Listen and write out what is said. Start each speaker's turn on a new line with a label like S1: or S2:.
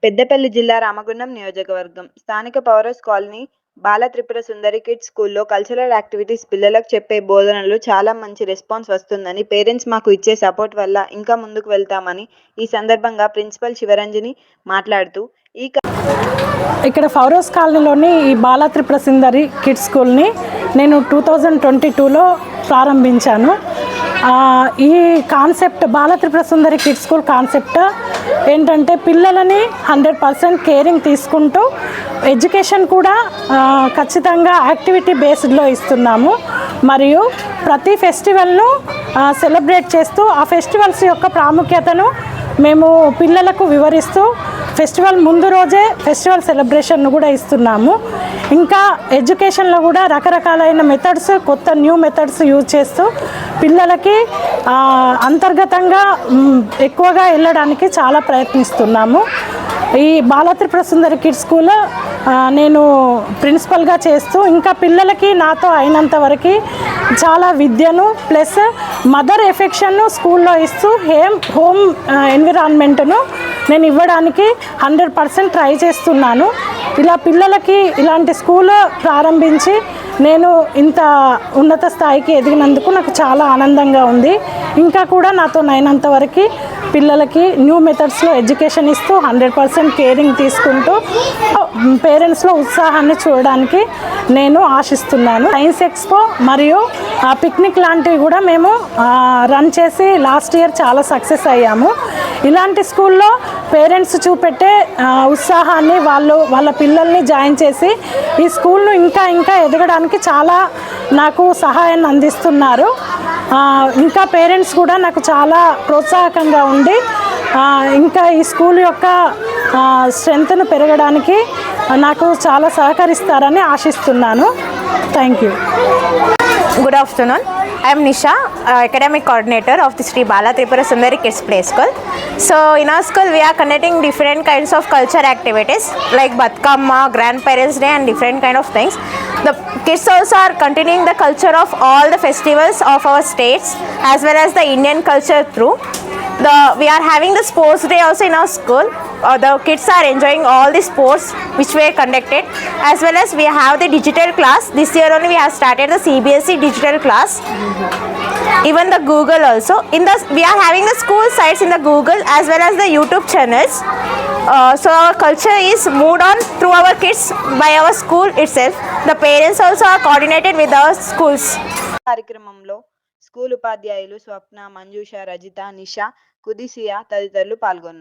S1: పెద్దపల్లి జిల్లా రామగుండం నియోజకవర్గం స్థానిక పౌరస్ కాలనీ బాల త్రిపుర సుందరి కిడ్స్ స్కూల్లో కల్చరల్ యాక్టివిటీస్ పిల్లలకు చెప్పే బోధనలు చాలా మంచి రెస్పాన్స్ వస్తుందని, పేరెంట్స్ మాకు ఇచ్చే సపోర్ట్ వల్ల ఇంకా ముందుకు వెళ్తామని ఈ సందర్భంగా ప్రిన్సిపల్ శివరంజని మాట్లాడుతూ
S2: ఇక్కడ పౌరస్ కాలనీలోని ఈ బాల త్రిపుర సుందరి కిడ్స్ స్కూల్ని నేను 2022లో ప్రారంభించాను. ఈ కాన్సెప్ట్ బాల Tripura Sundari kids school concept ఏంటంటే పిల్లలని 100% కేరింగ్ తీసుకుంటూ ఎడ్యుకేషన్ కూడా ఖచ్చితంగా యాక్టివిటీ బేస్డ్లో ఇస్తున్నాము. మరియు ప్రతి ఫెస్టివల్ను సెలబ్రేట్ చేస్తూ ఆ ఫెస్టివల్స్ యొక్క ప్రాముఖ్యతను మేము పిల్లలకు వివరిస్తూ ఫెస్టివల్ ముందు రోజే ఫెస్టివల్ సెలబ్రేషన్ను కూడా ఇస్తున్నాము. ఇంకా ఎడ్యుకేషన్లో కూడా రకరకాలైన మెథడ్స్, కొత్త న్యూ మెథడ్స్ యూజ్ చేస్తూ పిల్లలకి అంతర్గతంగా ఎక్కువగా వెళ్ళడానికి చాలా ప్రయత్నిస్తున్నాము. ఈ బాల త్రిపుర సుందరి కిడ్స్ స్కూల్ నేను ప్రిన్సిపల్గా చేస్తూ ఇంకా పిల్లలకి నాతో అయినంత వరకు చాలా విద్యను ప్లస్ మదర్ ఎఫెక్షన్ను స్కూల్లో ఇస్తూ హోమ్ ఎన్విరాన్మెంట్ను నేను ఇవ్వడానికి 100% ట్రై చేస్తున్నాను. ఇలా పిల్లలకి ఇలాంటి స్కూల్ ప్రారంభించి నేను ఇంత ఉన్నత స్థాయికి ఎదిగినందుకు నాకు చాలా ఆనందంగా ఉంది. ఇంకా కూడా నాతో అయినంత వరకు పిల్లలకి న్యూ మెథడ్స్లో ఎడ్యుకేషన్ ఇస్తూ 100% కేరింగ్ తీసుకుంటూ పేరెంట్స్లో ఉత్సాహాన్ని చూడడానికి నేను ఆశిస్తున్నాను. సైన్స్ ఎక్స్పో మరియు పిక్నిక్ లాంటివి కూడా మేము రన్ చేసి లాస్ట్ ఇయర్ చాలా సక్సెస్ అయ్యాము. ఇలాంటి స్కూల్లో పేరెంట్స్ చూపెట్టే ఉత్సాహాన్ని వాళ్ళ పిల్లల్ని జాయిన్ చేసి ఈ స్కూల్ను ఇంకా ఎదగడానికి చాలా నాకు సహాయాన్ని అందిస్తున్నారు. ఇంకా పేరెంట్స్ కూడా నాకు చాలా ప్రోత్సాహకంగా ఉండి ఇంకా ఈ స్కూల్ యొక్క స్ట్రెంగ్త్ను పెరగడానికి నాకు చాలా సహకరిస్తారని ఆశిస్తున్నాను. Thank you.
S3: Good afternoon. I am Nisha, academic coordinator of the Sri Bala Tripura Sundari Kids Play School. So in our school we are conducting different kinds of culture activities like Batkama, Grandparents Day and different kind of things. The kids also are continuing the culture of all the festivals of our states as well as the Indian culture through. We are having the sports day also in our school. The kids are enjoying all the sports which were conducted, as well as we have the digital class. This year only we have started the CBSE digital class, even the Google also. We are having the school sites in the Google as well as the YouTube channels. So our culture is moved on through our kids by our school itself. The parents also are coordinated with our schools.
S1: కార్యక్రమంలో school ఉపాధ్యాయులు స్వప్న, మంజుష, రజిత, నిషా, కుదిసియా తదితరులు పాల్గొన్నారు.